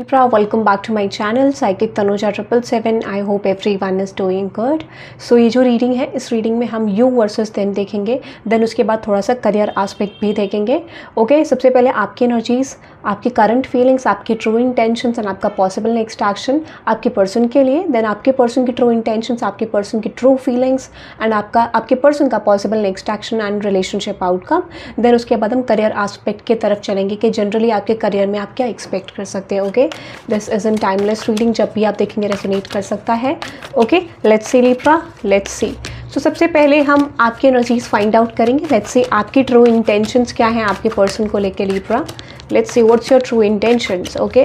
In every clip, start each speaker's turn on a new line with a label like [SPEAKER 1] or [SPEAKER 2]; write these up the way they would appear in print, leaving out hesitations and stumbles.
[SPEAKER 1] Libra, welcome back to my channel Psychic Tanuja 777. I hope everyone is doing good. So ये जो reading है, इस reading में हम यू वर्सेस देम देखेंगे, देन उसके बाद थोड़ा सा करियर एस्पेक्ट भी देखेंगे. ओके, सबसे पहले आपकी एनर्जीज, आपकी करंट फीलिंग्स, आपकी ट्रू इंटेंशंस एंड आपका पॉसिबल नेक्स्ट एक्शन आपके पर्सन के लिए, देन आपके पर्सन की ट्रू इंटेंशंस, आपके पर्सन की ट्रू फीलिंग्स एंड आपके पर्सन का possible next action and relationship outcome. Then उसके बाद हम करियर एस्पेक्ट की तरफ चलेंगे कि जनरली आपके करियर में आप क्या एक्सपेक्ट कर सकते हैं. Okay, this is in timeless reading, जब भी आप देखेंगे रेजोनेट कर सकता है. Okay, let's see Libra, let's see. So सबसे पहले हम आपकी एनर्जीज फाइंड आउट करेंगे. लेट्स सी आपकी ट्रू इंटेंशंस क्या हैं आपके पर्सन को लेके Libra. Let's see what's your true intentions. Okay,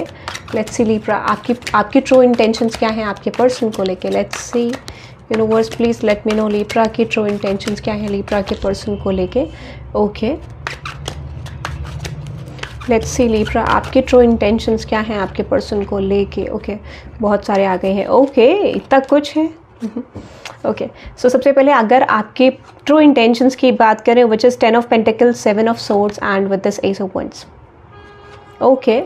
[SPEAKER 1] let's see Libra, आपकी ट्रू इंटेंशंस क्या हैं आपके पर्सन को लेके. Let's see universe, please let me know Libra की ट्रू इंटेंशंस क्या हैं लिब्रा के पर्सन को लेके. ओके, लेट्स सी लिब्रा, आपके ट्रू इंटेंशंस क्या हैं आपके पर्सन को लेके. ओके, बहुत सारे आ गए हैं. ओके, इतना कुछ है. ओके, सो सबसे पहले अगर आपकी ट्रू इंटेंशंस की बात करें, which is 10 of pentacles, 7 of swords and with this ace of wands. Okay,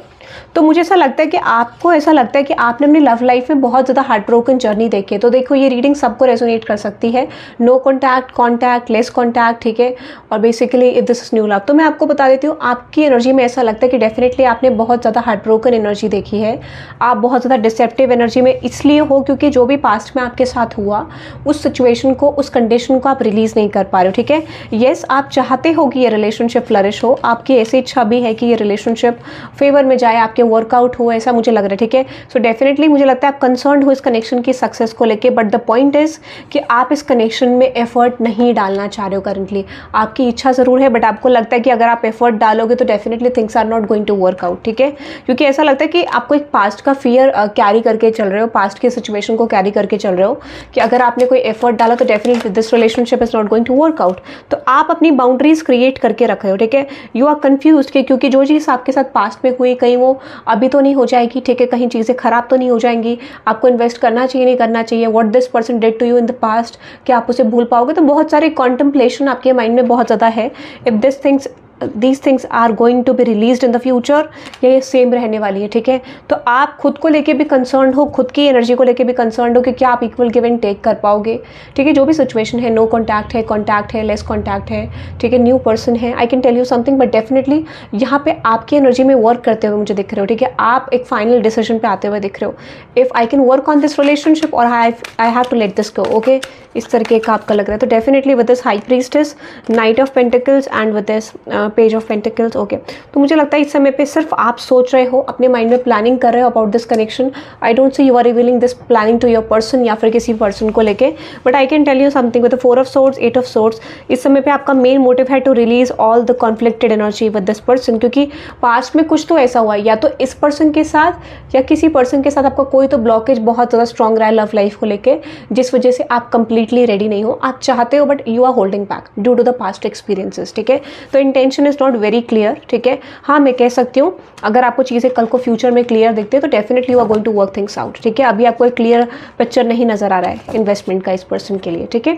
[SPEAKER 1] तो मुझे ऐसा लगता है कि आपको ऐसा लगता है कि आपने अपनी लव लाइफ में बहुत ज़्यादा हार्ट ब्रोकन जर्नी देखी है. तो देखो, ये रीडिंग सबको रेजोनेट कर सकती है. No contact, contact, less contact, ठीक है, और basically if this is new love. तो मैं आपको बता देती हूँ, आपकी एनर्जी में ऐसा लगता है कि डेफिनेटली आपने बहुत ज़्यादा हार्ट ब्रोकन एनर्जी देखी है. आप बहुत ज़्यादा डिसेप्टिव एनर्जी में इसलिए हो क्योंकि जो भी पास्ट में आपके साथ हुआ, उस सिचुएशन को, उस कंडीशन को आप रिलीज़ नहीं कर पा रहे हो. ठीक है, येस, आप चाहते हो कि ये रिलेशनशिप फ्लरिश हो, आपकी ऐसी इच्छा भी है कि ये रिलेशनशिप फेवर में जाए, आपके वर्कआउट हो, ऐसा मुझे लग रहा है. ठीक है, सो डेफिनेटली मुझे लगता है आप कंसर्न हो इस कनेक्शन की सक्सेस को लेके, बट द पॉइंट इज कि आप इस कनेक्शन में एफर्ट नहीं डालना चाह रहे हो करंटली. आपकी इच्छा ज़रूर है, बट आपको लगता है कि अगर आप एफर्ट डालोगे तो definitely things are not going to work out. ठीक है, क्योंकि ऐसा लगता है कि आपको एक पास्ट का फियर कैरी करके चल रहे हो, पास्ट की सिचुएशन को कैरी करके चल रहे हो कि अगर आपने कोई एफर्ट डाला तो definitely this relationship is not going to work out. तो आप अपनी बाउंड्रीज क्रिएट करके रख रहे हो. ठीक है, यू आर कन्फ्यूज क्योंकि जो चीज़ आपके साथ पास्ट में हुई, कहीं वो अभी तो नहीं हो जाएगी. ठीक है, कहीं चीज़ें खराब तो नहीं हो जाएंगी, आपको इन्वेस्ट करना चाहिए, नहीं करना चाहिए, what this person did to you in the past, क्या आप उसे भूल पाओगे. तो बहुत सारे कॉन्टेम्पलेशन आपके माइंड में बहुत ज़्यादा है. If these things are going to be released in the future, ये सेम रहने वाली है. ठीक है, तो आप खुद को लेके भी कंसर्न हो, खुद की एनर्जी को लेके भी कंसर्न हो कि क्या आप इक्वल गिव एंड टेक कर पाओगे. ठीक है, जो भी सिचुएशन है, नो कॉन्टैक्ट है, कॉन्टैक्ट है, लेस कॉन्टैक्ट है, ठीक है, न्यू पर्सन है, I can tell you something, but definitely यहाँ पे आपकी एनर्जी में वर्क करते हुए मुझे दिख रहे हो. ठीक है, आप एक फाइनल डिसीजन पे आते हुए दिख रहे हो. If I can work on this relationship और I have to let this go. Okay, इस तरीके का आपका लग रहा है. तो definitely with this high priestess, knight of pentacles and with this page of pentacles. Okay, तो मुझे लगता है इस समय पे सिर्फ आप सोच रहे हो, अपने माइंड में प्लानिंग कर रहे हो about this connection. I don't see you are revealing this planning to your person या फिर किसी पर्सन को लेके, but I can tell you something with the 4 of swords, 8 of swords. इस समय पे आपका मेन मोटिव है to release all the conflicted energy with this person, क्योंकि पास्ट में कुछ तो ऐसा हुआ है, या तो इस पर्सन के साथ या किसी पर्सन के साथ आपका कोई तो ब्लॉकेज बहुत ज़्यादा स्ट्रॉन्ग रहा है लव लाइफ को लेके, जिस वजह से आप कंप्लीटली रेडी नहीं हो. आप चाहते हो but you are holding back due to the past experiences. ठीक है, तो intention is not very clear. ठीक है, हाँ, मैं कह सकती हूँ अगर आपको चीज़ें कल को फ्यूचर में क्लियर दिखते हैं तो definitely you are going to work things out. ठीक है, अभी आपको एक क्लियर पिक्चर नहीं नज़र आ रहा है इन्वेस्टमेंट का इस पर्सन के लिए. ठीक है,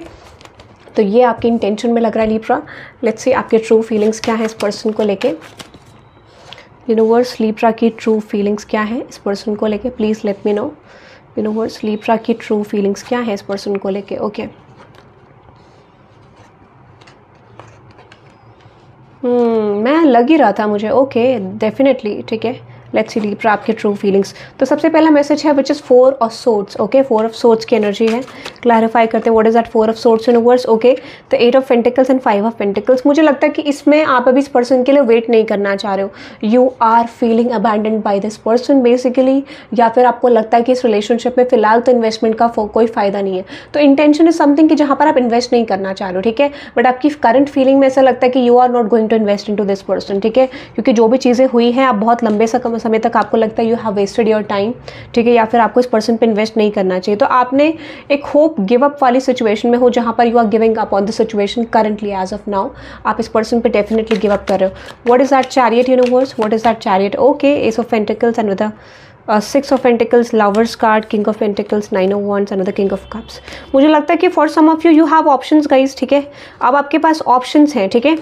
[SPEAKER 1] तो ये आपके इंटेंशन में लग रहा है लिब्रा. लेट्स सी आपके ट्रू फीलिंग्स क्या है इस पर्सन को लेके. यूनिवर्स, लिब्रा की ट्रू फीलिंग्स क्या है इस पर्सन को लेके, please let me know. Universe, Libra की ट्रू फीलिंग्स क्या है इस पर्सन को लेके. ओके, मैं लग ही रहा था मुझे. Okay, definitely. ठीक है, लेट्स सी लिब्रा आपके ट्रू फीलिंग्स. तो सबसे पहला मैसेज है विच is 4 of swords. Okay, 4 of swords की एनर्जी है. क्लैरिफाई करते हैं what is that 4 of swords universe. Okay, तो 8 of pentacles and 5 of pentacles. मुझे लगता है कि इसमें आप अभी इस पर्सन के लिए वेट नहीं करना चाह रहे हो. You are feeling abandoned by this person basically, या फिर आपको लगता है कि इस रिलेशनशिप में फिलहाल तो इन्वेस्टमेंट का कोई फायदा नहीं है. तो इंटेंशन इज समथिंग कि जहाँ पर आप इन्वेस्ट नहीं करना चाह रहे हो. ठीक है, बट आपकी करंट फीलिंग में ऐसा लगता है कि you are not going to invest into this person. ठीक है, क्योंकि जो भी चीज़ें हुई हैं, आप बहुत लंबे समय तक आपको लगता है you have wasted your time. ठीक है, या फिर आपको इस पर्सन पे इन्वेस्ट नहीं करना चाहिए. तो आपने एक होप गिव अप वाली सिचुएशन में हो जहां पर you are giving up on the situation currently as of now. आप इस पर्सन पे डेफिनेटली गिव अप कर रहे हो. What is that chariot universe, what is that chariot. Okay, ace of pentacles and with 6 of pentacles, lovers card, king of pentacles, 9 of wands and the king of cups. मुझे लगता है कि for some of you have options guys. ठीक है, अब आपके पास options हैं. ठीक है,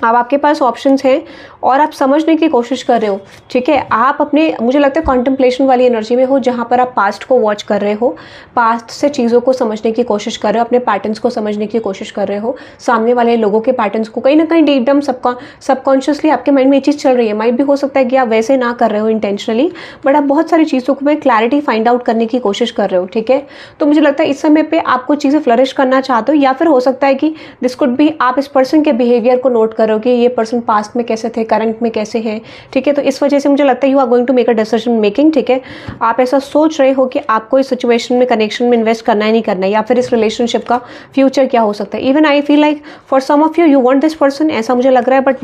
[SPEAKER 1] अब आपके पास ऑप्शंस हैं और आप समझने की कोशिश कर रहे हो, ठीक है। आप अपने, मुझे लगता है कॉन्टेम्पलेशन वाली एनर्जी में हो, जहाँ पर आप पास्ट को वॉच कर रहे हो, पास्ट से चीज़ों को समझने की कोशिश कर रहे हो, अपने पैटर्न्स को समझने की कोशिश कर रहे हो, सामने वाले लोगों के पैटर्न्स को कहीं ना कहीं डीप डाउन सबकॉन्शियसली आपके माइंड में ये चीज़ चल रही है। माइट भी हो सकता है कि आप वैसे ना कर रहे हो इंटेंशनली, बट आप बहुत सारी चीज़ों को क्लैरिटी फाइंड आउट करने की कोशिश कर रहे हो, ठीक है। तो मुझे लगता है इस समय पे आपको चीज़ें फ्लरिश करना चाहते हो, या फिर हो सकता है कि दिस कुड भी आप इस पर्सन के बिहेवियर को नोट करो कि ये पर्सन पास्ट में कैसे थे, करंट में कैसे हैं, ठीक है। तो इस वजह से मुझे लगता है you are going to make a decision making, ठीक है। आप ऐसा सोच रहे हो कि आपको इस सिचुएशन में, कनेक्शन में इन्वेस्ट करना है नहीं करना है, या फिर इस रिलेशनशिप का फ्यूचर क्या हो सकता है। Even I feel like for some of you want this person, ऐसा मुझे लग रहा है, but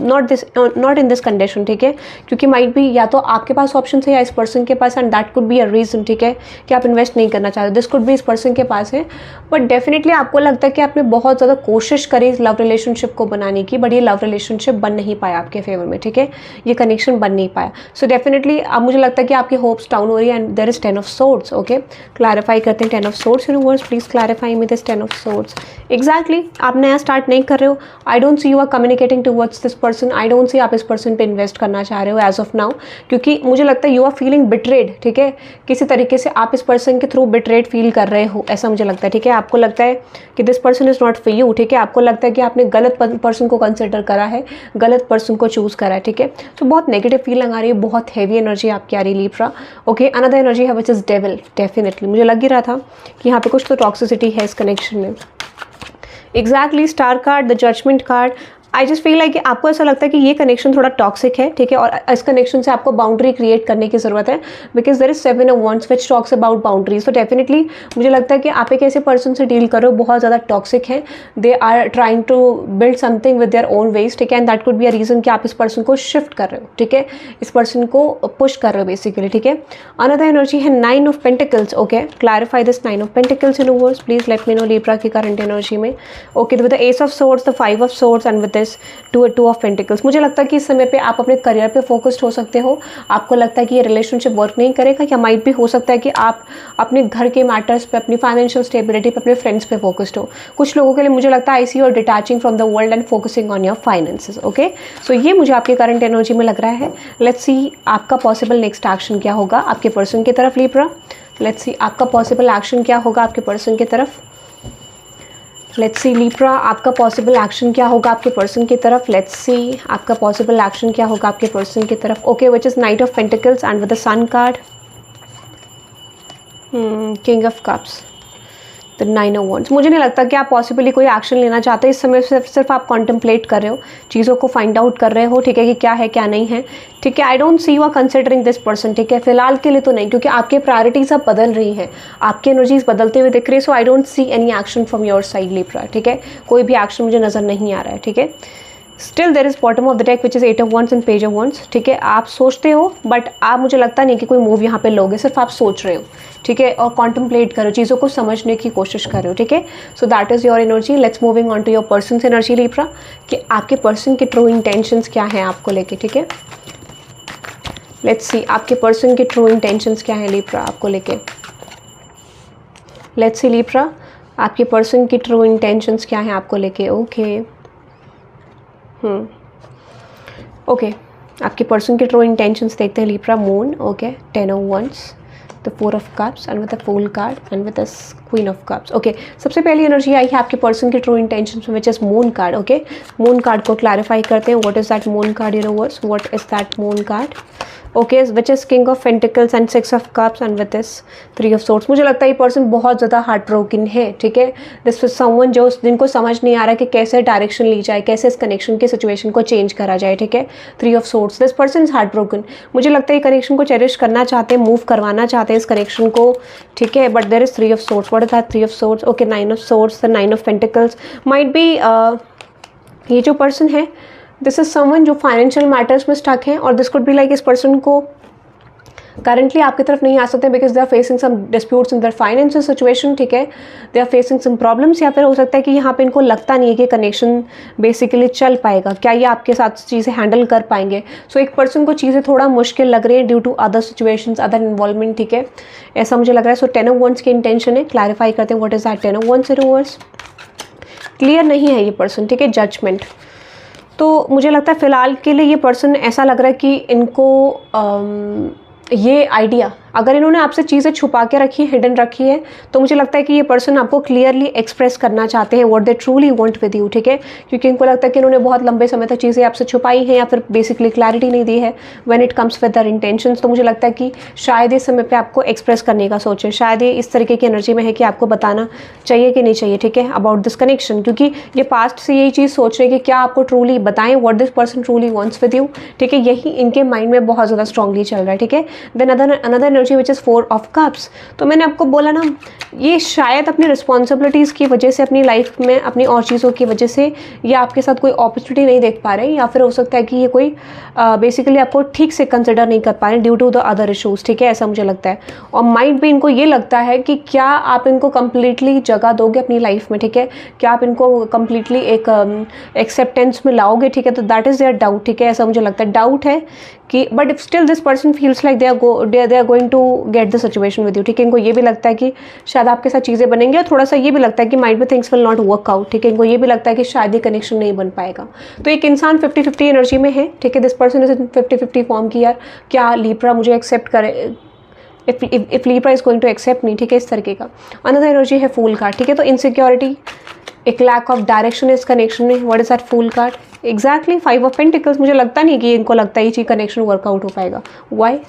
[SPEAKER 1] not in this condition, ठीक है। क्योंकि माइट भी या तो आपके पास ऑप्शन है या इस पर्सन के पास, and that could be a reason, ठीक है, कि आप इन्वेस्ट नहीं करना चाहते। दिस कुड बी इस पर्सन के पास है, बट डेफिनेटली आपको लगता है कि आपने बहुत ज़्यादा कोशिश करी इस लव रिलेशनशिप को बनाने की, बट ये लव रिलेशनशिप बन नहीं पाया आपके फेवर में, ठीक है। ये कनेक्शन बन नहीं पाया। सो डेफिनेटली अब मुझे लगता है कि आपकी होप्स डाउन हो रही है, and there is 10 of swords, okay. Clarify करते हैं 10 of swords universe, please clarify me this 10 of swords. Exactly आप नया स्टार्ट नहीं कर रहे हो। I don't see you are communicating towards this person, I don't see आप इस पर्सन पे इन्वेस्ट करना चाह रहे हो एज ऑफ नाउ, क्योंकि मुझे लगता है यू आर फीलिंग बिट्रेड, ठीक है। किसी तरीके से आप इस पर्सन के थ्रू बिट्रेड फील कर रहे हो, ऐसा मुझे लगता है, ठीक है। आपको लगता है कि this person is not for you, ठीक है। आपको लगता है कि आपने गलत पर्सन को कंसिडर करा है, गलत पर्सन को चूज करा है, ठीक है। तो बहुत नेगेटिव फीलिंग आ रही है, बहुत हैवी एनर्जी आपकी आ रही है लिब्रा, ओके। अनदर एनर्जी है विच इज डेविल, डेफिनेटली मुझे लग ही रहा था कि यहाँ पे कुछ तो टॉक्सिसिटी है इस कनेक्शन में। Exactly star card, the judgement card, I just feel like कि आपको ऐसा लगता है कि ये कनेक्शन थोड़ा टॉक्सिक है, ठीक है, और इस कनेक्शन से आपको बाउंड्री क्रिएट करने की जरूरत है, because there is 7 of wands which talks about boundaries. तो डेफिनेटली मुझे लगता है कि आप एक ऐसे पर्सन से डील करो बहुत ज़्यादा टॉक्सिक है, they are trying to build something with their own ways, ठीक है, and that could be a reason कि आप इस पर्सन को शिफ्ट कर रहे हो, ठीक है, इस पर्सन को पुश कर रहे हो बेसिकली, ठीक है। अनदर एनर्जी है 9 of pentacles, okay. Clarify this 9 of pentacles universe, please let me know Libra की करंट एनर्जी में, okay. With the ace of swords, the 5 of swords and with this 2 of pentacles, मुझे लगता है कि इस समय पे आप अपने करियर पे फोकस्ड हो सकते हो। आपको लगता है कि ये रिलेशनशिप वर्क नहीं करेगा, या माइट भी हो सकता है कि आप अपने घर के मैटर्स पे, अपनी फाइनेंशियल स्टेबिलिटी पे, अपने फ्रेंड्स पे फोकस्ड हो। कुछ लोगों के लिए मुझे लगता है I see you are detaching from the world and focusing on your finances, okay. So ये मुझे आपके करंट एनर्जी में लग रहा है। लेट्स सी आपका पॉसिबल नेक्स्ट एक्शन क्या होगा आपके पर्सन की तरफ लिब्रा। लेट्स सी आपका पॉसिबल एक्शन क्या होगा आपके पर्सन की तरफ। लेट्स सी लिब्रा आपका पॉसिबल एक्शन क्या होगा आपके पर्सन की तरफ। लेट्स सी आपका पॉसिबल एक्शन क्या होगा आपके पर्सन की तरफ, okay. Which is knight of pentacles and with the sun card, king of cups, the 9 of wands। मुझे नहीं लगता कि आप पॉसिबली कोई एक्शन लेना चाहते हो इस समय। सिर्फ आप कॉन्टेम्पलेट कर रहे हो, चीज़ों को फाइंड आउट कर रहे हो, ठीक है, कि क्या है क्या नहीं है, ठीक है। I don't see you are considering this person, ठीक है, फिलहाल के लिए तो नहीं, क्योंकि आपके प्रायोरिटीज अब बदल रही हैं, आपकी एनर्जीज बदलते हुए दिख रही है। So I don't see any action from your side Libra, ठीक है। कोई भी एक्शन मुझे नजर नहीं आ रहा है, ठीक है। Still there is bottom of the deck which is 8 of wands and page of wands, ठीक है। आप सोचते हो, बट आप, मुझे लगता नहीं कि कोई मूव यहाँ पे लोगे, सिर्फ आप सोच रहे हो, ठीक है, और कॉन्टेम्पलेट करो, चीज़ों को समझने की कोशिश कर रहे हो, ठीक है। So that is your energy. Let's moving on to your person energy Libra, कि आपके पर्सन के ट्रू इंटेंशंस क्या हैं आपको लेके, ठीक है। लेट्स सी आपके पर्सन के ट्रू इंटेंशंस क्या हैं लिब्रा आपको लेके। लेट्स सी लिब्रा आपके पर्सन की ट्रू इंटेंशंस क्या हैं आपको लेके, ओके। ओके, आपके पर्सन के ट्रू इंटेंशंस देखते हैं Libra. Moon, okay, 10 of wands, the 4 of cups and with the fool card and with the queen of cups, okay. सबसे पहली एनर्जी आई है आपके पर्सन के ट्रू इंटेंशंस में, which is moon card, okay. Moon card को clarify करते हैं। What is that moon card universe, what is that moon card, okay. Which is king of pentacles and 6 of cups and with this 3 of swords. मुझे लगता है ये person बहुत ज़्यादा heart broken है, ठीक है। दिस इज समवन जो जिनको समझ नहीं आ रहा कि कैसे डायरेक्शन ली जाए, कैसे इस कनेक्शन की सिचुएशन को चेंज करा जाए, ठीक है। 3 of swords, this person is heart broken. मुझे लगता है ये कनेक्शन को चेरिश करना चाहते हैं, मूव करवाना चाहते हैं इस कनेक्शन को, ठीक है, but there is 3 of swords. What is that 3 of swords, okay. 9 of swords, the 9 of pentacles might be, ये जो पर्सन है दिस इज समवन जो फाइनेंशियल मैटर्स में स्टक है, और दिस कुड बी लाइक इस पर्सन को करंटली आपकी तरफ नहीं आ सकते because they are facing some disputes in their financial situation, ठीक है, they are facing some problems, या फिर हो सकता है कि यहाँ पे इनको लगता नहीं है कि कनेक्शन बेसिकली चल पाएगा, क्या ये आपके साथ चीज़ें हैंडल कर पाएंगे। सो एक पर्सन को चीज़ें थोड़ा मुश्किल लग रही है due to other situations, other involvement, ठीक है, ऐसा मुझे लग रहा है। सो 10 ऑफ wands की इंटेंशन है, क्लैरिफाई करते हैं what is that 10 of wands reverse. Clear नहीं है ये पर्सन, ठीक है। जजमेंट, तो मुझे लगता है फ़िलहाल के लिए ये पर्सन ऐसा लग रहा है कि इनको ये आइडिया, अगर इन्होंने आपसे चीज़ें छुपा के रखी है, हिडन रखी है, तो मुझे लगता है कि ये पर्सन आपको क्लियरली एक्सप्रेस करना चाहते हैं what they truly want with you, ठीक है। क्योंकि इनको लगता है कि इन्होंने बहुत लंबे समय तक चीज़ें आपसे छुपाई हैं या फिर बेसिकली क्लैरिटी नहीं दी है when it comes with their intentions. तो मुझे लगता है कि शायद इस समय पे आपको एक्सप्रेस करने का सोचे, शायद ये इस तरीके की एनर्जी में है कि आपको बताना चाहिए कि नहीं चाहिए, ठीक है, अबाउट दिस कनेक्शन। क्योंकि ये पास्ट से यही चीज़ सोच रहे हैं कि क्या आपको ट्रूली बताएं what this person truly wants with you, ठीक है। यही इनके माइंड में बहुत ज़्यादा स्ट्रांगली चल रहा है, ठीक है। Then another energy which is 4 of cups. तो मैंने आपको बोला ना, ये शायद अपनी रिस्पॉन्सिबिलिटीज़ की वजह से, अपनी लाइफ में अपनी और चीज़ों की वजह से ये आपके साथ कोई अपॉर्चुनिटी नहीं देख पा रहे, या फिर हो सकता है कि ये कोई बेसिकली आपको ठीक से कंसिडर नहीं कर पा रहे due to the other issues, ठीक है, ऐसा मुझे लगता है। और माइंड भी इनको ये लगता है कि क्या आप इनको कम्प्लीटली जगह दोगे अपनी लाइफ में, ठीक है, क्या आप इनको कम्प्लीटली एक एक्सेप्टेंस में लाओगे, ठीक है। तो दैट इज़ देयर डाउट, ठीक है, ऐसा मुझे लगता है। डाउट है कि but still this person feels like they are going to get the situation with you, ठीक है। इनको ये भी लगता है कि शायद आपके साथ चीज़ें बनेंगी, और थोड़ा सा ये भी लगता है कि might B things will not work out, ठीक है। इनको ये भी लगता है कि शायद ये कनेक्शन नहीं बन पाएगा। तो एक इंसान 50-50 एनर्जी में है, ठीक है। दिस पर्सन इज 50-50 फॉर्म की, यार क्या लीब्रा मुझे एक्सेप्ट करे, if Libra is going to accept me, ठीक है, इस तरीके का। अनदर एनर्जी है फूल कार्ड, ठीक है। तो इनसिक्योरिटी, एक लैक ऑफ डायरेक्शन इस कनेक्शन में। What is that fool card? Exactly 5 of pentacles. मुझे लगता नहीं कि इनको लगता है ये चीज कनेक्शन वर्कआउट हो पाएगा। व्हाई?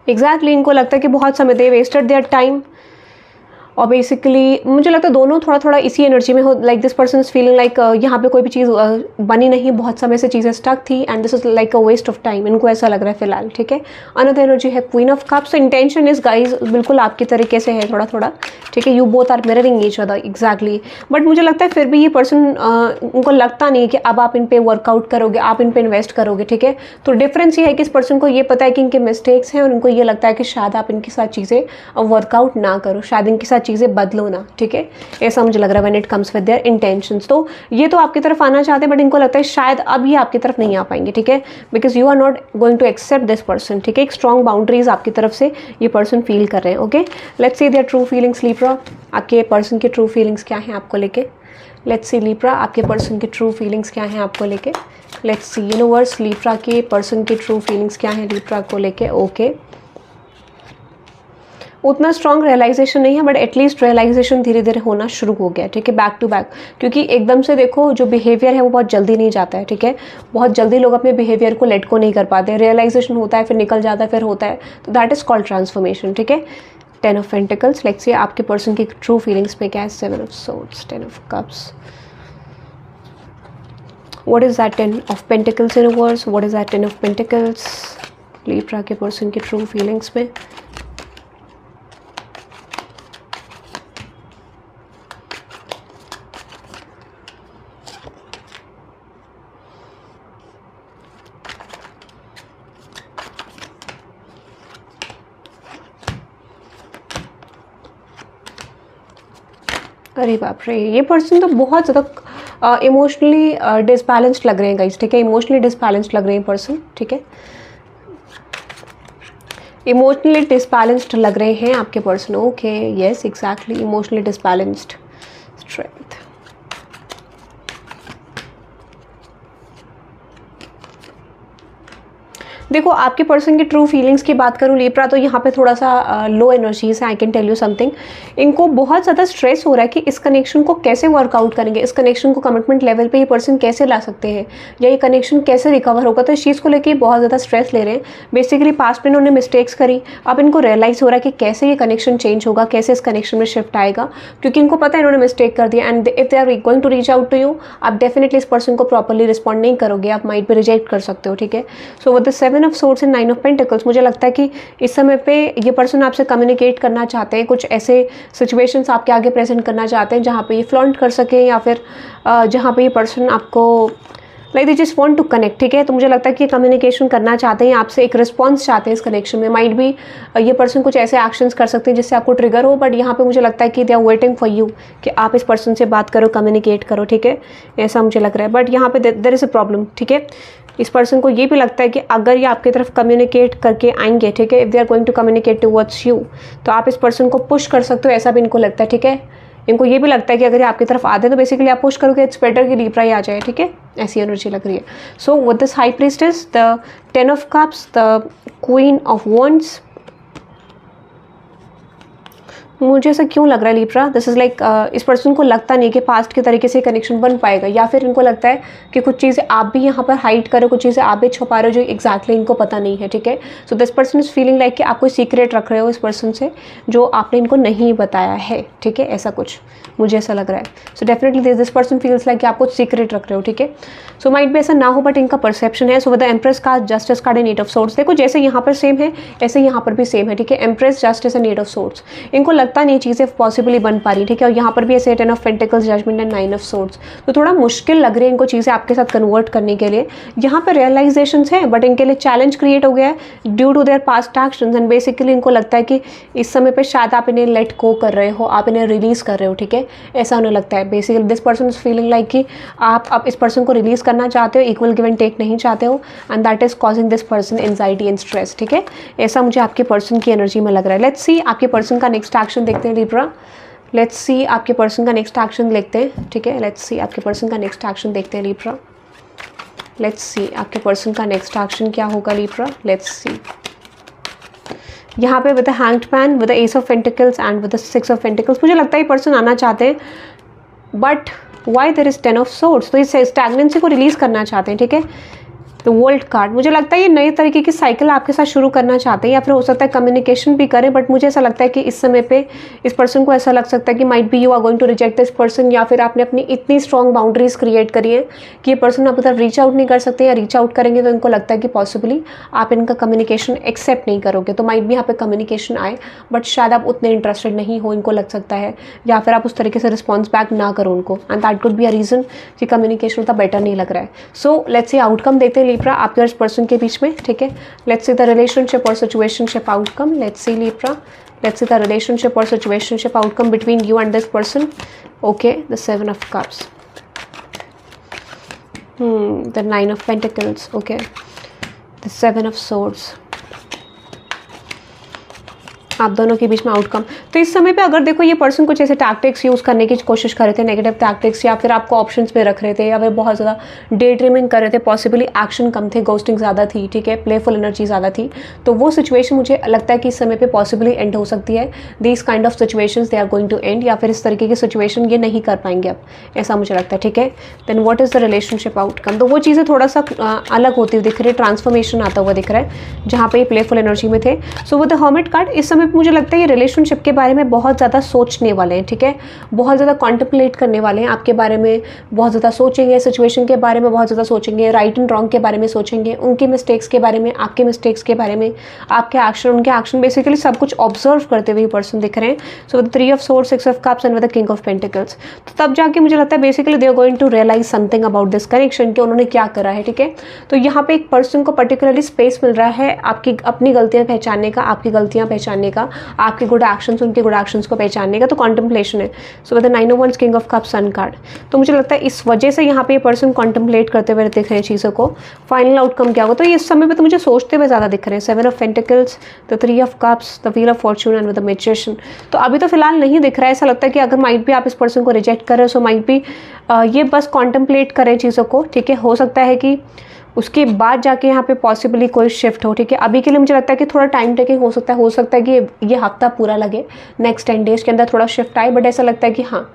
[SPEAKER 1] एग्जैक्टली इनको लगता है कि बहुत समय दे वेस्टेड देयर टाइम, और बेसिकली मुझे लगता है दोनों थोड़ा थोड़ा इसी एनर्जी में हो। Like this person is feeling like यहाँ पे कोई भी चीज़ बनी नहीं, बहुत समय से चीज़ें स्टक थी, and this is like a waste of time, इनको ऐसा लग रहा है फिलहाल, ठीक है। अनदर एनर्जी है क्वीन ऑफ कप्स। तो इंटेंशन इज गाइज बिल्कुल आपकी तरीके से है, थोड़ा थोड़ा, ठीक है। You both are mirroring each other, exactly. But मुझे लगता है फिर भी ये पर्सन, उनको लगता नहीं कि अब आप इन पे वर्कआउट करोगे, आप इन पे इन्वेस्ट करोगे, ठीक है। तो डिफरेंस ये है कि इस पर्सन को ये पता है कि इनके मिस्टेक्स हैं, और उनको ये लगता है कि शायद आप इनके साथ चीज़ें वर्कआउट ना करो, शायद इनके साथ चीज़ें बदलो ना, ठीक है, ऐसा मुझे लग रहा है when it comes with their intentions. तो ये तो आपकी तरफ आना चाहते हैं, बट इनको लगता है शायद अब ये आपकी तरफ नहीं आ पाएंगे, ठीक है, because you are not going to accept this person, ठीक है। एक स्ट्रॉन्ग बाउंड्रीज आपकी तरफ से ये पर्सन फील कर रहे हैं। Okay, let's see their true feelings Libra. आपके पर्सन के ट्रू फीलिंग्स क्या हैं आपको लेके? लेट्स सी लीब्रा, आपके पर्सन के ट्रू फीलिंग्स क्या हैं आपको लेके? लेट्स सी यूनिवर्स, लीब्रा के पर्सन के ट्रू फीलिंग्स क्या हैं लीब्रा को लेके? ओके, उतना स्ट्रॉन्ग रियलाइजेशन नहीं है, बट एटलीस्ट रियलाइजेशन धीरे धीरे होना शुरू हो गया, ठीक है, बैक टू बैक। क्योंकि एकदम से देखो जो बिहेवियर है वो बहुत जल्दी नहीं जाता है, ठीक है। बहुत जल्दी लोग अपने बिहेवियर को लेट को नहीं कर पाते, रियलाइजेशन होता है, फिर निकल जाता है, फिर होता है, तो दैट इज कॉल्ड ट्रांसफॉर्मेशन, ठीक है। 10 ऑफ पेंटिकल्स, लेट्स सी आपके पर्सन की ट्रू फीलिंग्स में क्या है? 7 of swords, 10 of cups. What is that 10 of pentacles universe? What is that 10 of pentacles Libra के पर्सन की ट्रू फीलिंग्स में? अरे बाप रे, ये पर्सन तो बहुत ज़्यादा इमोशनली डिसबैलेंस्ड लग रहे हैं गाइस, ठीक है। इमोशनली डिसबैलेंस्ड लग रहे हैं पर्सन, ठीक है। इमोशनली डिसबैलेंस्ड लग रहे हैं आपके person. Okay, yes, exactly, emotionally disbalanced. Strength, देखो आपके पर्सन की ट्रू फीलिंग्स की बात करूँ लीब्रा, तो यहाँ पे थोड़ा सा लो एनर्जीज है। I can tell you something, इनको बहुत ज़्यादा स्ट्रेस हो रहा है कि इस कनेक्शन को कैसे वर्कआउट करेंगे, इस कनेक्शन को कमिटमेंट लेवल पे ये पर्सन कैसे ला सकते हैं, या ये कनेक्शन कैसे रिकवर होगा। तो इस चीज़ को लेकर बहुत ज़्यादा स्ट्रेस ले रहे हैं। बेसिकली पास्ट में इन्होंने मिस्टेक्स करी, अब इनको रियलाइज़ हो रहा है कि कैसे ये कनेक्शन चेंज होगा, कैसे इस कनेक्शन में शिफ्ट आएगा, क्योंकि इनको पता है इन्होंने मिस्टेक कर दिया। And if they are going to reach out to you, आप डेफिनेटली इस पर्सन को प्रॉपरली रिस्पॉन्ड नहीं करोगे, आप माइट पे रिजेक्ट कर सकते हो, ठीक है। So with the 7 of swords and 9 of pentacles, मुझे लगता है कि इस समय पे ये पर्सन आपसे कम्युनिकेट करना चाहते हैं, कुछ ऐसे सिचुएशंस आपके आगे प्रेजेंट करना चाहते हैं जहाँ पे ये फ्लॉन्ट कर सकें, या फिर जहाँ पे ये पर्सन आपको like they just want to connect, ठीक है। तो मुझे लगता है कि कम्युनिकेशन करना चाहते हैं, आपसे एक रिस्पॉन्स चाहते हैं इस कनेक्शन में। माइट भी ये पर्सन कुछ ऐसे एक्शंस कर सकते हैं जिससे आपको ट्रिगर हो, बट यहाँ पे मुझे लगता है कि they are waiting for you कि आप इस पर्सन से बात करो, कम्युनिकेट करो, ठीक है, ऐसा मुझे लग रहा है। बट यहाँ पे देयर इज़ अ प्रॉब्लम, ठीक है। इस पर्सन को ये भी लगता है कि अगर ये आपकी तरफ कम्युनिकेट करके आएंगे, ठीक है, if they are going to communicate towards you, तो आप इस पर्सन को पुश कर सकते हो, ऐसा भी इनको लगता है, ठीक है। इनको ये भी लगता है कि अगर ये आपकी तरफ आते हैं तो बेसिकली आप पुश करोगे इट्स बेटर कि लिब्रा ही आ जाए, ठीक है, ऐसी एनर्जी लग रही है। So with this high priestess, the 10 of cups, the queen of wands, मुझे ऐसा क्यों लग रहा है लिब्रा, दिस इज़ लाइक इस पर्सन को लगता नहीं कि पास्ट के तरीके से कनेक्शन बन पाएगा, या फिर इनको लगता है कि कुछ चीज़ें आप भी यहाँ पर हाइड करो, कुछ चीज़ें आप भी छुपा रहे हो जो एग्जैक्टली इनको पता नहीं है, ठीक है। So this person is feeling like कि आप कोई सीक्रेट रख रहे हो इस पर्सन से जो आपने इनको नहीं बताया है, ठीक है, ऐसा कुछ मुझे ऐसा लग रहा है। So definitely this person feels like कि आप कुछ सीक्रेट रख रहे हो, ठीक है। सो माइट भी ऐसा ना हो, बट इनका परसेप्शन है। So with the empress card, justice card and eight of swords, देखो जैसे यहाँ पर सेम है ऐसे यहाँ पर भी सेम है, ठीक है, empress, justice and eight of swords, इनको लगता नहीं चीज़ें पॉसिबली बन पा रही, ठीक है। और यहाँ पर भी ऐसे 10 of pentacles, judgement and 9 of swords, तो थोड़ा मुश्किल लग रही है इनको चीज़ें आपके साथ कन्वर्ट करने के लिए। यहाँ पर रियलाइजेशंस हैं बट इनके लिए चैलेंज क्रिएट हो गया है due to their past actions, and basically इनको लगता है कि इस समय पे शायद आप इन्हें लेट गो कर रहे हो, आप इन्हें रिलीज कर रहे हो, ठीक है, ऐसा उन्हें लगता है। Basically this person is feeling like कि आप अब इस पर्सन को रिलीज करना चाहते हो, इक्वल गिव एंड टेक नहीं चाहते हो, and that is causing this person anxiety and stress, ठीक है, ऐसा मुझे आपके पर्सन की एनर्जी में लग रहा है। लेट्स सी आपके पर्सन का नेक्स्ट एक्शन देखते हैं लिब्रा, लेट्स सी आपके पर्सन का नेक्स्ट एक्शन देखते हैं, ठीक है, लेट्स सी आपके पर्सन का नेक्स्ट एक्शन देखते हैं लिब्रा, लेट्स सी आपके पर्सन का नेक्स्ट एक्शन क्या होगा लिब्रा, लेट्स सी। यहाँ पे with the hanged man, with the ace of pentacles and with the 6 of pentacles, मुझे लगता है ये पर्सन आना चाहते हैं but why there is 10 of swords, तो इस स्टैग्नेंसी को रिलीज करना चाहते हैं, ठीक है। द वर्ल्ड कार्ड, मुझे लगता है ये नए तरीके की साइकिल आपके साथ शुरू करना चाहते हैं, या फिर हो सकता है कम्युनिकेशन भी करें, बट मुझे ऐसा लगता है कि इस समय पे इस पर्सन को ऐसा लग सकता है कि might be you are going to reject this person, या फिर आपने अपनी इतनी स्ट्रॉन्ग बाउंड्रीज क्रिएट करी है कि ये पर्सन आपकी तरफ रीच आउट नहीं कर सकते, या रीच आउट करेंगे तो इनको लगता है कि पॉसिबली आप इनका कम्युनिकेशन एक्सेप्ट नहीं करोगे, तो माइट भी यहाँ पे कम्युनिकेशन आए बट शायद आप उतने इंटरेस्टेड नहीं हो, इनको लग सकता है, या फिर आप उस तरीके से रिस्पॉन्स बैक ना करो उनको, and that could be a reason कि कम्युनिकेशन उतना बेटर नहीं लग रहा है। सो लेट्स सी आउटकम देखते हैं लिब्रा आपके और इस पर्सन के बीच में, ठीक है। लेट्स सी द रिलेशनशिप और situationship outcome, let's see Libra, let's see the relationship और situationship outcome between you and this person. Okay, the 7 of cups, the 9 of pentacles, okay, the 7 of swords, आप दोनों के बीच में outcome. तो इस समय पे अगर देखो ये पर्सन कुछ ऐसे टैक्टिक्स यूज़ करने की कोशिश कर रहे थे, नेगेटिव टैक्टिक्स, या फिर आपको ऑप्शंस पे रख रहे थे, या फिर बहुत ज़्यादा डे ड्रीमिंग कर रहे थे, पॉसिबली एक्शन कम थे, गोस्टिंग ज़्यादा थी, ठीक है, प्लेफुल एनर्जी ज़्यादा थी, तो वो सिचुएशन मुझे लगता है कि इस समय पे पॉसिबली एंड हो सकती है। These kind of situations they are going to end, या फिर इस तरीके की सिचुएशन ये नहीं कर पाएंगे अब, ऐसा मुझे लगता है, ठीक है। Then what is the relationship outcome, तो वो चीज़ें थोड़ा सा अलग होती हुई दिख रही है, ट्रांसफॉर्मेशन आता हुआ दिख रहा है जहाँ पे ये प्लेफुल एनर्जी में थे। सो वो द हर्मिट कार्ड, इस समय पे मुझे लगता है ये रिलेशनशिप के बारे में बहुत ज़्यादा सोचने वाले हैं, ठीक है, बहुत ज़्यादा कॉन्टेम्पलेट करने वाले हैं आपके बारे में, बहुत ज़्यादा सोचेंगे, सिचुएशन के बारे में बहुत ज़्यादा सोचेंगे, राइट एंड रॉन्ग के बारे में सोचेंगे, उनके मिस्टेक्स के बारे में, आपके मिस्टेक्स के बारे में, आपके एक्शन, उनके एक्शन, बेसिकली सब कुछ ऑब्जर्व करते हुए पर्सन दिख रहे हैं। So with 3 of swords, 6 of cups and with the king of pentacles, तो तब जाके मुझे लगता है basically they are going to realise something about this connection कि उन्होंने क्या करा है, ठीक है। तो यहाँ पे एक पर्सन को पर्टिकुलरली स्पेस मिल रहा है आपकी अपनी गलतियाँ पहचानने का, आपकी गलतियाँ पहचानने का, आपके गुड एक्शंस, उनके गुड एक्शंस को पहचानने का, तो कॉन्टेम्पलेशन है। So with the 9 of wands, king of cups, sun card, तो मुझे लगता है इस वजह से यहाँ पे ये पर्सन कॉन्टेम्पलेट करते हुए दिख रहे हैं चीज़ों को। फाइनल आउटकम क्या होगा, तो ये इस समय पे तो मुझे सोचते हुए ज़्यादा दिख रहे हैं। 7 of pentacles, the 3 of cups, the wheel of Fortune and with the magician, तो अभी तो फिलहाल नहीं दिख रहा है। ऐसा लगता है कि अगर माइट भी आप इस पर्सन को रिजेक्ट कर रहे हो, सो माइट भी ये बस कॉन्टेम्पलेट करें चीज़ों को, ठीक है। हो सकता है कि उसके बाद जाके यहाँ पे पॉसिबली कोई शिफ्ट हो, ठीक है। अभी के लिए मुझे लगता है कि थोड़ा टाइम टेकिंग हो सकता है कि ये हफ्ता पूरा लगे, नेक्स्ट 10 डेज के अंदर थोड़ा शिफ्ट आए, बट ऐसा लगता है कि हाँ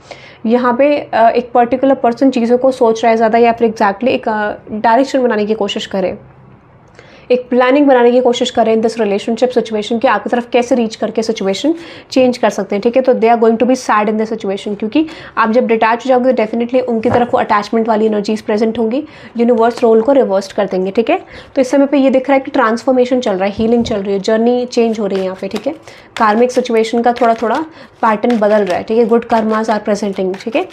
[SPEAKER 1] यहाँ पे एक पर्टिकुलर पर्सन चीज़ों को सोच रहा है ज़्यादा, या फिर एग्जैक्टली एक डायरेक्शन बनाने की कोशिश करे, एक प्लानिंग बनाने की कोशिश करें इन दिस रिलेशनशिप सिचुएशन कि आपकी तरफ कैसे रीच करके सिचुएशन चेंज कर सकते हैं, ठीक है। तो they are going to be sad in this situation, क्योंकि आप जब डिटैच हो जाओगे तो डेफिनेटली उनकी तरफ वो अटैचमेंट वाली एनर्जीज प्रेजेंट होंगी, यूनिवर्स रोल को रिवर्स कर देंगे, ठीक है। तो इस समय पे ये दिख रहा है कि ट्रांसफॉर्मेशन चल रहा है, हीलिंग चल रही है, जर्नी चेंज हो रही है यहाँ पे, ठीक है। कार्मिक सिचुएशन का थोड़ा थोड़ा पैटर्न बदल रहा है, ठीक है। गुड कर्मास आर प्रेजेंटिंग, ठीक है।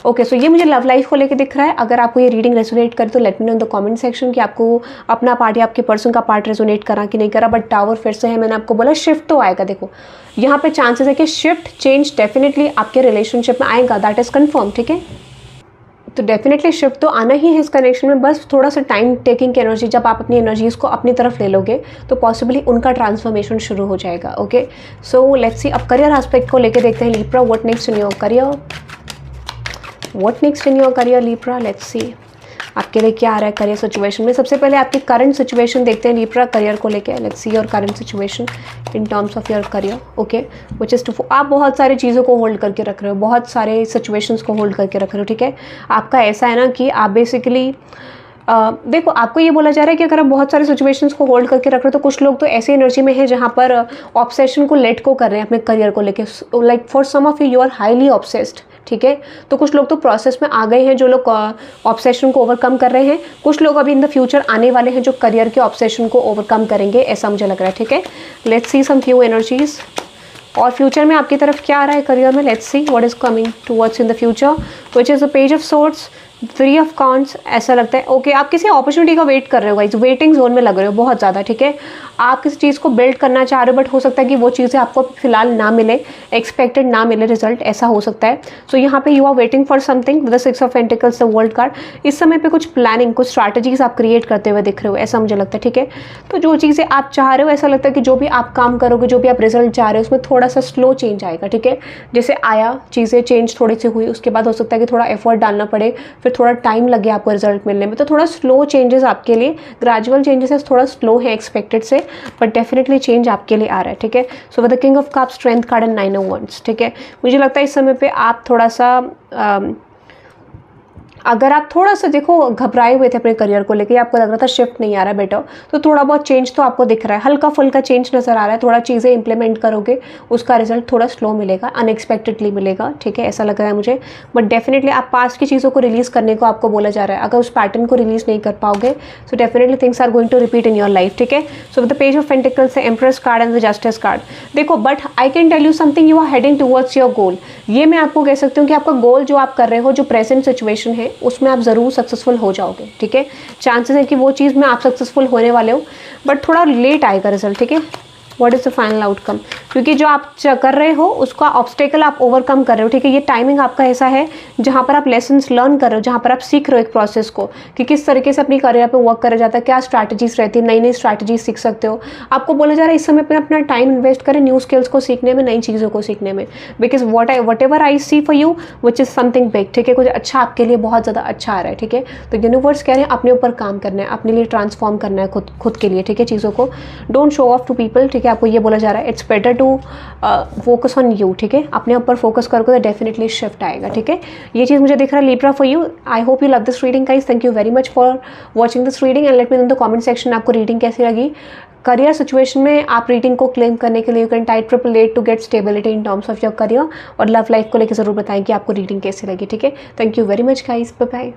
[SPEAKER 1] ओके, सो ये मुझे लव लाइफ को लेके दिख रहा है। अगर आपको ये रीडिंग रेजोनेट करे तो let me know in the comment section कि आपको अपना पार्ट या आपके पर्सन का पार्ट रेजोनेट करा कि नहीं करा। बट टावर फिर से है, मैंने आपको बोला शिफ्ट तो आएगा। देखो यहाँ पे चांसेस है कि शिफ्ट चेंज डेफिनेटली आपके रिलेशनशिप में आएगा, दैट इज कन्फर्म, ठीक है। तो डेफिनेटली शिफ्ट तो आना ही है इस कनेक्शन में, बस थोड़ा सा टाइम टेकिंग की एनर्जी, जब आप अपनी एनर्जीज को अपनी तरफ ले लोगे तो पॉसिबली उनका ट्रांसफॉर्मेशन शुरू हो जाएगा। ओके, सो लेट्स सी अब करियर एस्पेक्ट को लेके देखते हैं Libra, what next in your career, what next in your career Libra. Let's सी आपके लिए क्या आ रहा है करियर सिचुएशन में। सबसे पहले आपकी करंट सिचुएशन देखते हैं लिब्रा करियर को लेके। Let's see your current situation in terms of your career. Okay, which is two, आप बहुत सारी चीज़ों को होल्ड करके रख रहे हो, बहुत सारे सिचुएशंस को होल्ड करके रख रहे हो। ठीक है, आपका ऐसा है ना कि आप बेसिकली देखो, आपको ये बोला जा रहा है कि अगर आप बहुत सारे सिचुएशंस को होल्ड करके रख रहे हो तो कुछ लोग तो ऐसी एनर्जी में है जहाँ पर ऑब्सेशन को लेट को कर रहे हैं अपने करियर को लेके। Like for some of you are highly obsessed. ठीक है, तो कुछ लोग तो प्रोसेस में आ गए हैं जो लोग ऑब्सेशन को ओवरकम कर रहे हैं, कुछ लोग अभी इन द फ्यूचर आने वाले हैं जो करियर के ऑब्सेशन को ओवरकम करेंगे, ऐसा मुझे लग रहा है। ठीक है, let's see some few energies. और फ्यूचर में आपकी तरफ क्या आ रहा है करियर में, let's see what is coming towards in the future, which is the page of swords, 3 of coins. ऐसा लगता है ओके, आप किसी अपॉर्चुनिटी का वेट कर रहे हो गाइस, वेटिंग जोन में लग रहे हो बहुत ज़्यादा। ठीक है, आप किसी चीज़ को बिल्ड करना चाह रहे हो, बट हो सकता है कि वो चीज़ें आपको फिलहाल ना मिले, एक्सपेक्टेड ना मिले रिजल्ट, ऐसा हो सकता है। सो यहाँ पे you are waiting for something with the 6 of pentacles, the world card. इस समय पे कुछ प्लानिंग, कुछ स्ट्रैटेजीज आप क्रिएट करते हुए दिख रहे हो, ऐसा मुझे लगता है। ठीक है, तो जो चीज़ें आप चाह रहे हो, ऐसा लगता है कि जो भी आप काम करोगे, जो भी आप रिजल्ट चाह रहे हो, उसमें थोड़ा सा स्लो चेंज आएगा। ठीक है, जैसे आया चीज़ें चेंज थोड़ी सी हुई, उसके बाद हो सकता है कि थोड़ा एफर्ट डालना पड़े, फिर थोड़ा टाइम लगे आपको रिजल्ट मिलने में, तो थोड़ा स्लो चेंजेस आपके लिए, ग्रेजुअल चेंजेस थोड़ा स्लो है एक्सपेक्टेड से, बट डेफिनेटली चेंज आपके लिए आ रहा है। ठीक है, so with the king of cup, strength card and 9 of wands. ठीक है, मुझे लगता है इस समय पे आप थोड़ा सा अगर आप थोड़ा सा देखो घबराए हुए थे अपने करियर को लेके, आपको लग रहा था शिफ्ट नहीं आ रहा है बेटर, तो थोड़ा बहुत चेंज तो आपको दिख रहा है, हल्का फुल्का चेंज नजर आ रहा है। थोड़ा चीज़ें इंप्लीमेंट करोगे, उसका रिजल्ट थोड़ा स्लो मिलेगा, अनएक्सपेक्टेडली मिलेगा। ठीक है, ऐसा लग रहा है मुझे, बट डेफिनेटली आप पास्ट की चीज़ों को रिलीज करने को आपको बोला जा रहा है। अगर उस पैटर्न को रिलीज नहीं कर पाओगे so definitely things are going to repeat in your life. ठीक है, so with the page of pentacles, the empress card and the justice card. देखो, but I can tell you something, you are heading towards your goal. ये मैं आपको कह सकती हूँ कि आपका गोल जो आप कर रहे हो, जो प्रेजेंट सिचुएशन है, उसमें आप जरूर सक्सेसफुल हो जाओगे। ठीक है, चांसेस है कि वो चीज़ में आप सक्सेसफुल होने वाले हो, बट थोड़ा लेट आएगा रिजल्ट। ठीक है, what is the final outcome, क्योंकि जो आप कर रहे हो उसका ऑब्स्टेकल आप ओवरकम कर रहे हो। ठीक है, ये टाइमिंग आपका ऐसा है जहाँ पर आप लेसन्स लर्न कर रहे हो, जहाँ पर आप सीख रहे हो एक प्रोसेस को कि किस तरीके से अपनी करियर पे वर्क करा जाता है, क्या स्ट्रैटेजीज रहती है, नई नई स्ट्रैटेजीज सीख सकते हो। आपको बोला जा रहा है इस समय पर अपना टाइम इन्वेस्ट करें न्यू स्किल्स को सीखने में, नई चीज़ों को सीखने में, because whatever I see for you which is something big. ठीक है, कुछ अच्छा आपके लिए बहुत ज़्यादा अच्छा आ रहा है। ठीक है, तो यूनिवर्स कह रहे हैं अपने ऊपर काम करना है, अपने लिए ट्रांसफॉर्म करना है खुद के लिए। ठीक है, चीज़ों को don't show off to people. ठीक है, आपको ये बोला जा रहा है it's better to focus on you. ठीक है, अपने ऊपर फोकस करोगे तो डेफिनेटली शिफ्ट आएगा। ठीक है, ये चीज़ मुझे दिख रहा है Libra for you. I hope you love this reading guys, thank you very much for watching this reading and let me know in the comment section आपको रीडिंग कैसी लगी। करियर सिचुएशन में आप रीडिंग को क्लेम करने के लिए you can type 888 to get stability in terms of your career, और लव लाइफ को लेकर जरूर बताएं कि आपको रीडिंग कैसी लगी। ठीक है, thank you very much guys, bye bye.